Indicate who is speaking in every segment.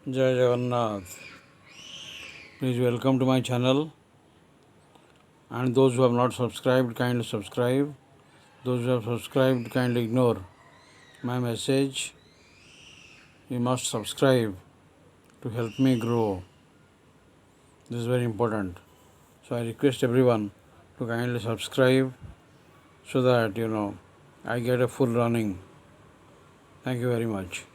Speaker 1: Jai Jagannath. Please welcome to my channel. And those who have not subscribed, kindly subscribe. Those who have subscribed, kindly ignore my message. You must subscribe to help me grow. This is very important. So I request everyone to kindly subscribe so that I get a full running. Thank you very much.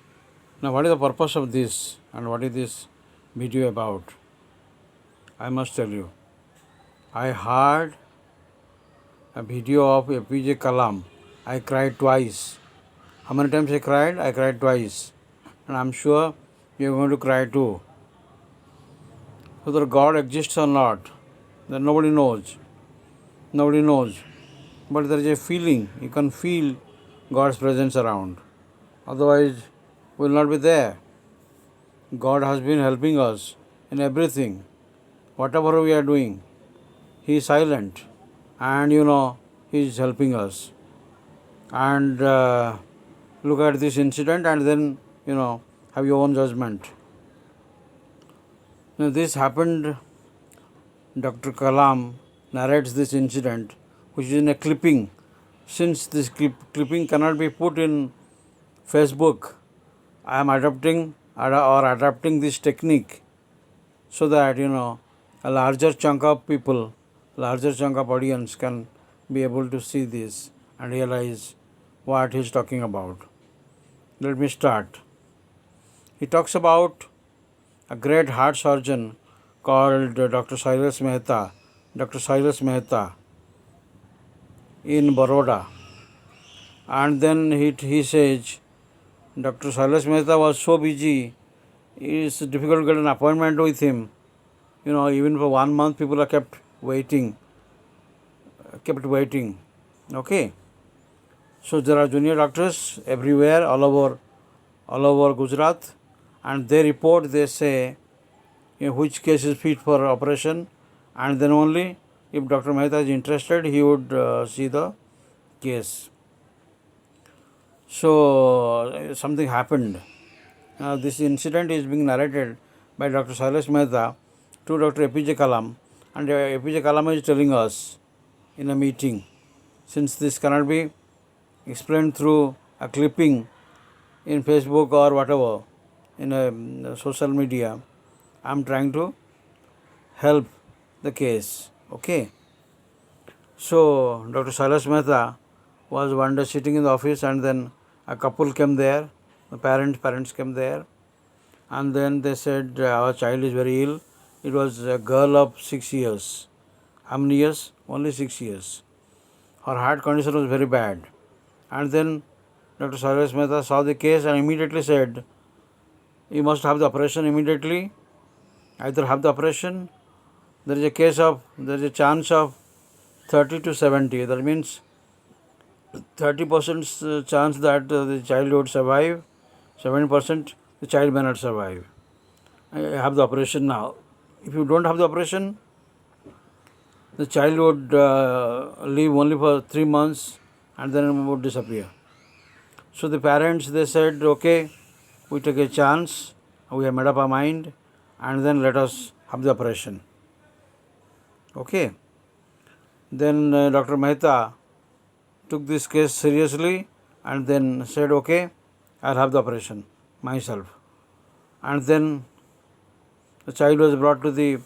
Speaker 1: Now, what is the purpose of this and what is this video about? I must tell you. I heard a video of APJ Kalam. I cried twice. How many times I cried? I cried twice. And I'm sure you're going to cry too. Whether God exists or not, that nobody knows. Nobody knows. But there is a feeling. You can feel God's presence around. Otherwise, we will not be there. God has been helping us in everything. Whatever we are doing, He is silent. And He is helping us. And look at this incident and then, have your own judgment. Now, this happened, Dr. Kalam narrates this incident, which is in a clipping. Since this clipping cannot be put in Facebook, I am adapting this technique so that, a larger chunk of people, larger chunk of audience can be able to see this and realize what he is talking about. Let me start. He talks about a great heart surgeon called Dr. Silas Mehta in Baroda. And then he says, Dr. Silas Mehta was so busy, it's difficult to get an appointment with him. Even for 1 month, people are kept waiting. Okay. So there are junior doctors everywhere, all over Gujarat, and they report, they say which case is fit for operation, and then only if Dr. Mehta is interested, he would see the case. So something happened. This incident is being narrated by Dr. Silas Mehta to Dr. APJ Kalam, and APJ Kalam is telling us in a meeting. Since this cannot be explained through a clipping in Facebook or whatever, in a social media, I am trying to help the case. Okay. So Dr. Silas Mehta was one day sitting in the office, and then a couple came there. The parents came there, and then they said, our child is very ill. It was a girl of 6 years. How many years? Only 6 years. Her heart condition was very bad. And then Dr. Silas Mehta saw the case and immediately said, you must have the operation immediately. Either have the operation, there is a chance of 30 to 70. That means 30% chance that the child would survive, 70% the child may not survive. I have the operation now. If you don't have the operation, the child would live only for 3 months and then would disappear. So the parents, they said, okay, we take a chance, we have made up our mind, and then let us have the operation. Okay. Then Dr. Mehta took this case seriously and then said, okay, I'll have the operation myself. And then the child was brought to the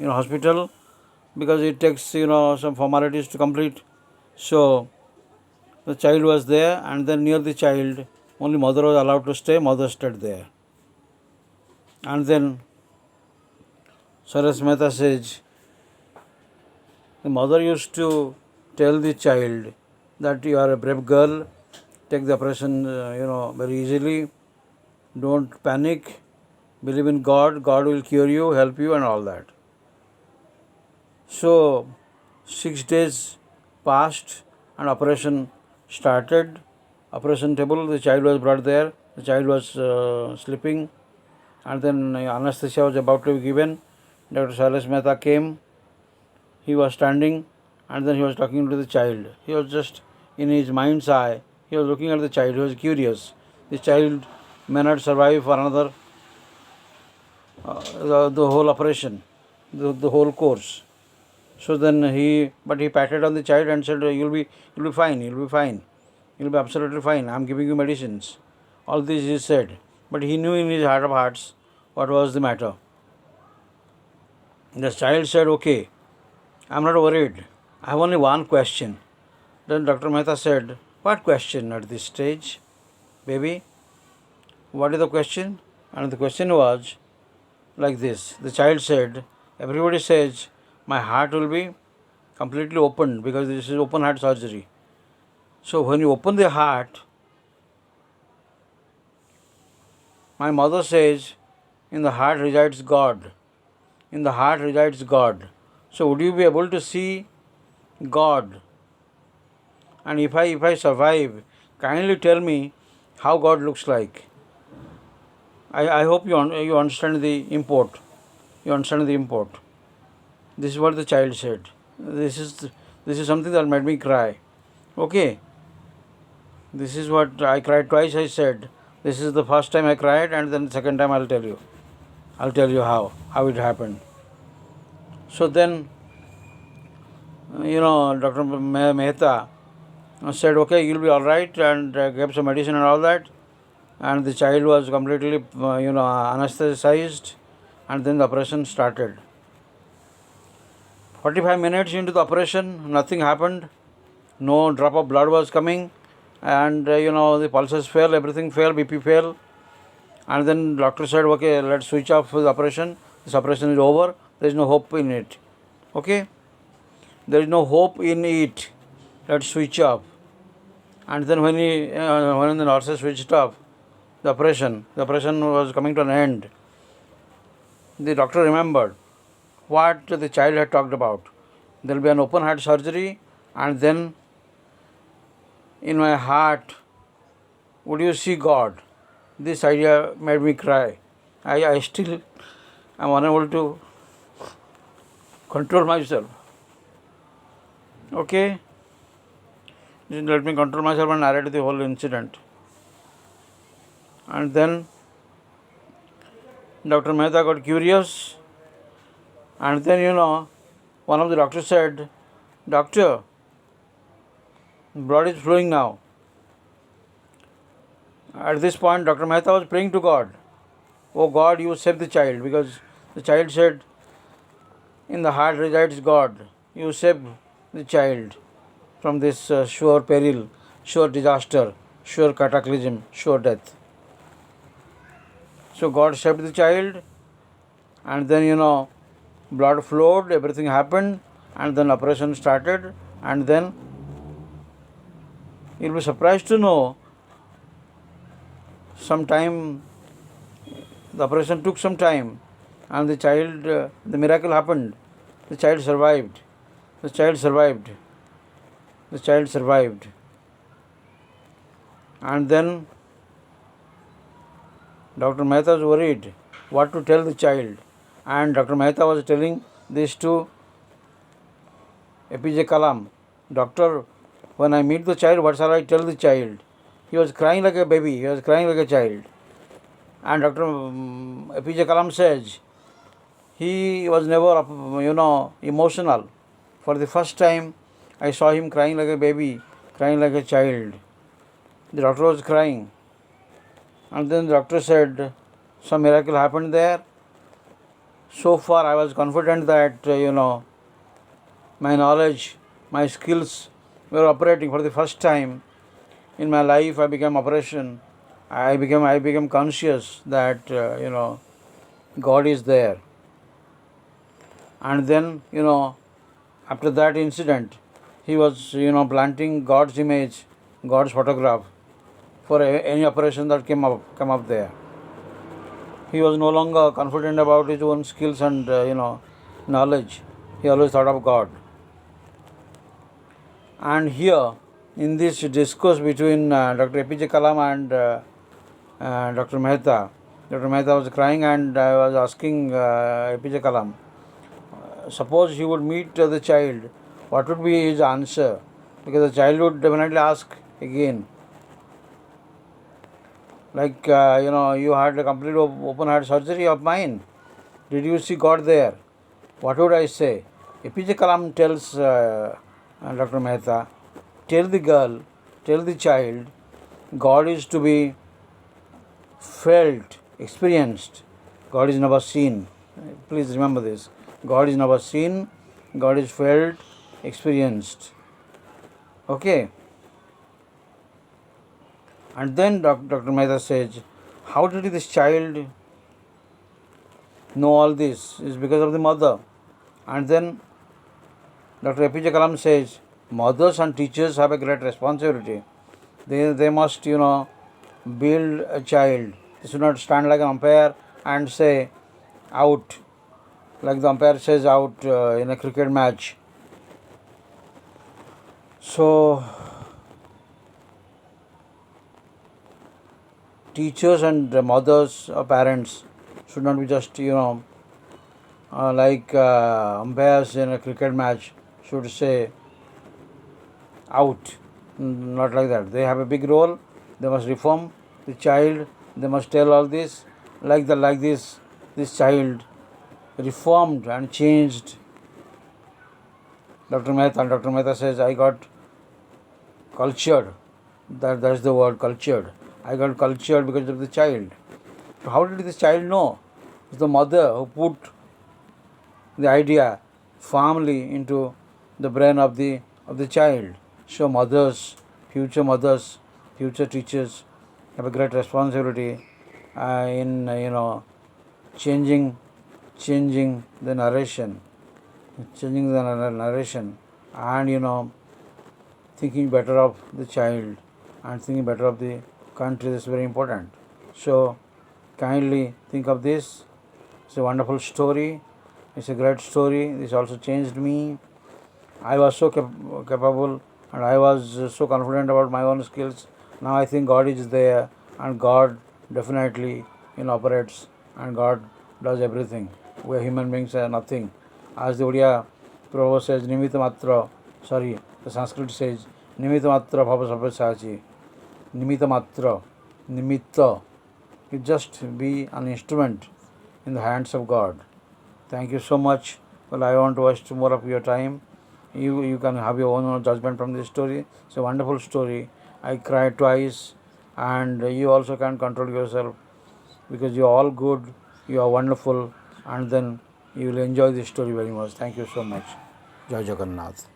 Speaker 1: hospital, because it takes some formalities to complete. So the child was there, and then near the child only mother was allowed to stay. Mother stayed there. And then Silas Mehta says, the mother used to tell the child that you are a brave girl, take the operation very easily, don't panic, believe in God, God will cure you, help you, and all that. So 6 days passed and operation started. Operation table, the child was brought there. The child was sleeping, and then anesthesia was about to be given. Dr. Silas Mehta came. He was standing, and then he was talking to the child. He was just in his mind's eye. He was looking at the child. He was curious. The child may not survive for another the whole operation, the whole course. So then he patted on the child and said, you'll be fine, you'll be fine, you'll be absolutely fine. I'm giving you medicines. All this he said. But he knew in his heart of hearts what was the matter. The child said, okay, I'm not worried. I have only one question. Then Dr. Mehta said, what question at this stage, baby? What is the question? And the question was like this. The child said, everybody says my heart will be completely opened because this is open heart surgery. So when you open the heart, my mother says, in the heart resides God. In the heart resides God. So would you be able to see God? And if I survive, kindly tell me how God looks like. I hope you understand the import. You understand the import. This is what the child said. This is something that made me cry. Okay. This is what I cried twice. I said this is the first time I cried, and then the second time I'll tell you. I'll tell you how it happened. So then, Dr. Mehta said, okay, you'll be all right, and gave some medicine and all that. And the child was completely, anesthetized, and then the operation started. 45 minutes into the operation, nothing happened. No drop of blood was coming, and the pulses fell, everything fell, BP fell. And then doctor said, okay, let's switch off the operation. This operation is over. There is no hope in it. Okay? There is no hope in it. Let's switch off. And then when the nurses switched off the operation was coming to an end. The doctor remembered what the child had talked about. There will be an open heart surgery, and then in my heart, would you see God? This idea made me cry. I still am unable to control myself. Okay? Just let me control myself and narrate the whole incident. And then Dr. Mehta got curious, and then one of the doctors said, Doctor, blood is flowing now. At this point, Dr. Mehta was praying to God. Oh God, you save the child, because the child said, in the heart resides God. You save the child from this sure peril, sure disaster, sure cataclysm, sure death. So God saved the child, and then blood flowed, everything happened, and then operation started, and then you'll be surprised to know the operation took some time, and the child, the miracle happened. The child survived. The child survived. The child survived. And then Dr. Mehta was worried what to tell the child. And Dr. Mehta was telling this to APJ Kalam. Doctor, when I meet the child, what shall I tell the child? He was crying like a baby. He was crying like a child. And Dr. APJ Kalam says, he was never, emotional. For the first time, I saw him crying like a baby, crying like a child. The doctor was crying. And then the doctor said, some miracle happened there. So far, I was confident that, my knowledge, my skills were operating for the first time in my life. I became conscious that, God is there. And then, after that incident, he was, planting God's image, God's photograph for any operation that come up there. He was no longer confident about his own skills and, knowledge. He always thought of God. And here, in this discourse between Dr. APJ Kalam and Dr. Mehta was crying, and I was asking APJ Kalam, suppose he would meet the child, what would be his answer? Because the child would definitely ask again. Like, you had a complete open heart surgery of mine. Did you see God there? What would I say? APJ Kalam tells Dr. Mehta, tell the girl, tell the child, God is to be felt, experienced. God is never seen. Please remember this. God is never seen, God is felt, experienced. Okay. And then Dr. Mehta says, how did this child know all this? It's because of the mother. And then Dr. APJ Kalam says, mothers and teachers have a great responsibility. They must, build a child. They should not stand like an umpire and say out, like the umpire says out in a cricket match. So, teachers and mothers or parents should not be just, like umpires in a cricket match should say out. Not like that. They have a big role. They must reform the child. They must tell all this. Like this child reformed and changed. Dr. Mehta says, I got cultured. That's the word, cultured. I got cultured because of the child. So how did this child know? It's the mother who put the idea firmly into the brain of the child. So mothers, future teachers have a great responsibility in changing the narration, and thinking better of the child and thinking better of the country. This is very important. So kindly think of this. It's a wonderful story. It's a great story. This also changed me. I was so capable and I was so confident about my own skills. Now I think God is there and God definitely operates and God does everything. We human beings are nothing. As the Odia proverb says, the Sanskrit says, Nimitta matra bhava sabyasachi. Nimitta matra. Nimitta. You just be an instrument in the hands of God. Thank you so much. Well, I want to waste more of your time. You can have your own judgment from this story. It's a wonderful story. I cried twice, and you also can control yourself because you are all good, you are wonderful, and then you will enjoy this story very much. Thank you so much. Jai Jagannath.